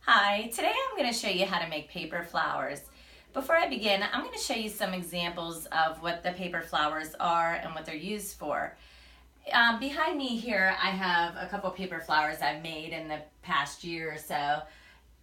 Hi, today I'm going to show you how to make paper flowers. Before I begin, I'm going to show you some examples of what the paper flowers are and what they're used for. Behind me here I have a couple paper flowers I've made in the past year or so.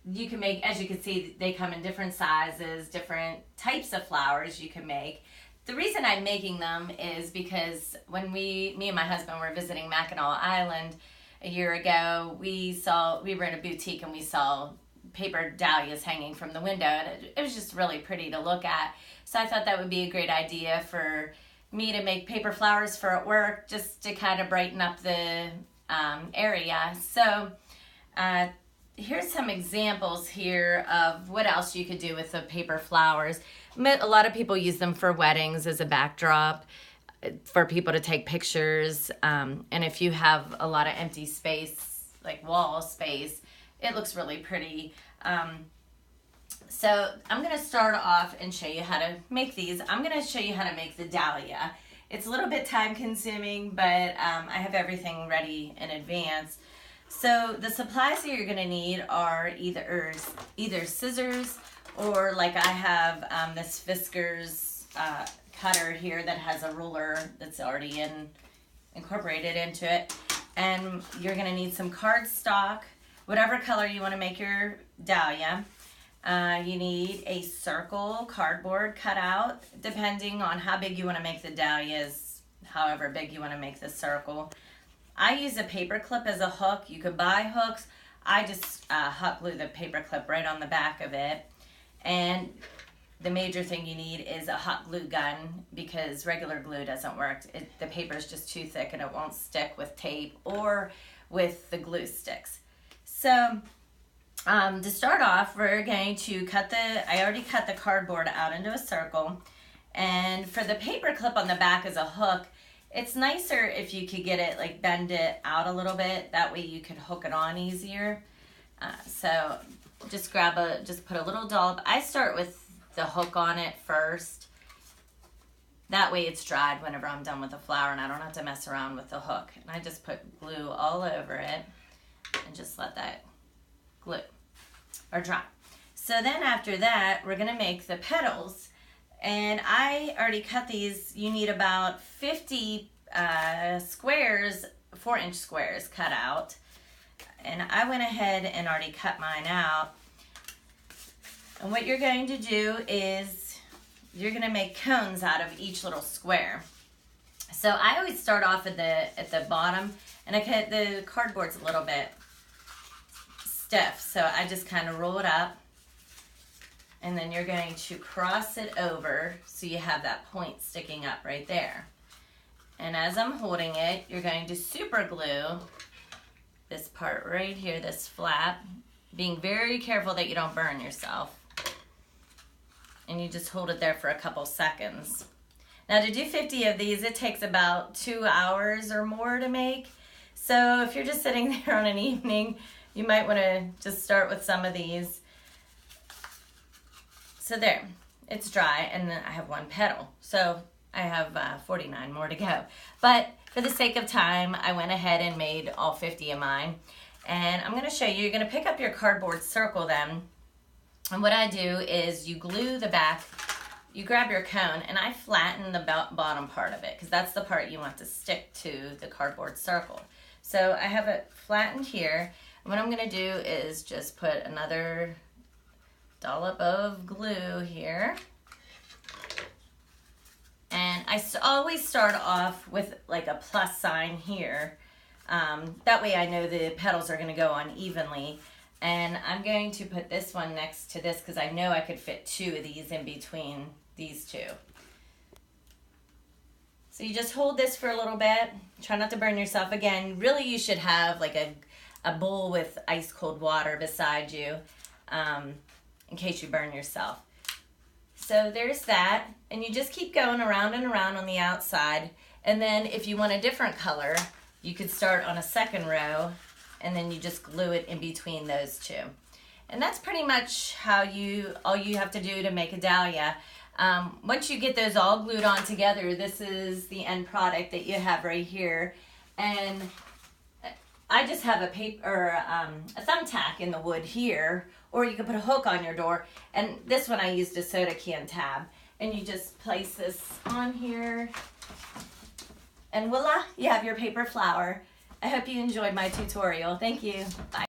You can make, as you can see, they come in different sizes, different types of flowers you can make. The reason I'm making them is because when me and my husband were visiting Mackinac Island a year ago, we were in a boutique and we saw paper dahlias hanging from the window, and it was just really pretty to look at. So I thought that would be a great idea for me to make paper flowers for at work, just to kind of brighten up the area. So here's some examples here of what else you could do with the paper flowers. A lot of people use them for weddings as a backdrop, for people to take pictures, and if you have a lot of empty space, like wall space, it looks really pretty. So I'm going to start off and show you how to make these. I'm going to show you how to make the dahlia. It's a little bit time consuming, but I have everything ready in advance. So the supplies that you're going to need are either scissors, or like I have this Fiskars cutter here that has a ruler that's already incorporated into it. And you're going to need some cardstock, whatever color you want to make your dahlia. You need a circle cardboard cut out, depending on how big you want to make the dahlias, however big you want to make the circle. I use a paper clip as a hook. You could buy hooks. I just hot glue the paper clip right on the back of it. And the major thing you need is a hot glue gun, because regular glue doesn't work. The paper is just too thick and it won't stick with tape or with the glue sticks. So to start off, we're going to I already cut the cardboard out into a circle. And for the paper clip on the back as a hook, it's nicer if you could get it, like bend it out a little bit. That way you can hook it on easier. So just put a little dollop. I start with the hook on it first. That way it's dried whenever I'm done with the flower and I don't have to mess around with the hook. And I just put glue all over it and just let that glue or dry. So then after that, we're gonna make the petals. And I already cut these. You need about 50 squares, 4-inch squares cut out. And I went ahead and already cut mine out. And what you're going to do is you're going to make cones out of each little square. So I always start off at the bottom, and I cut the cardboard's a little bit stiff, so I just kind of roll it up, and then you're going to cross it over so you have that point sticking up right there. And as I'm holding it, you're going to super glue this part right here, this flap, being very careful that you don't burn yourself. And you just hold it there for a couple seconds. Now to do 50 of these, it takes about 2 hours or more to make. So if you're just sitting there on an evening, you might want to just start with some of these. So there, it's dry, and then I have one petal. So I have 49 more to go. But for the sake of time, I went ahead and made all 50 of mine. And I'm going to show you, you're going to pick up your cardboard circle then. And what I do is you glue the back, you grab your cone, and I flatten the bottom part of it, because that's the part you want to stick to the cardboard circle. So I have it flattened here. And what I'm going to do is just put another dollop of glue here. And I always start off with like a plus sign here. That way I know the petals are going to go on evenly. And I'm going to put this one next to this because I know I could fit 2 of these in between these 2. So you just hold this for a little bit. Try not to burn yourself. Again, really you should have like a bowl with ice cold water beside you in case you burn yourself. So there's that. And you just keep going around and around on the outside. And then if you want a different color, you could start on a second row, and then you just glue it in between those 2. And that's pretty much how all you have to do to make a dahlia. Once you get those all glued on together, this is the end product that you have right here. And I just have a paper or a thumbtack in the wood here, or you can put a hook on your door. And this one I used a soda can tab, and you just place this on here, and voila, you have your paper flower. I hope you enjoyed my tutorial. Thank you. Bye.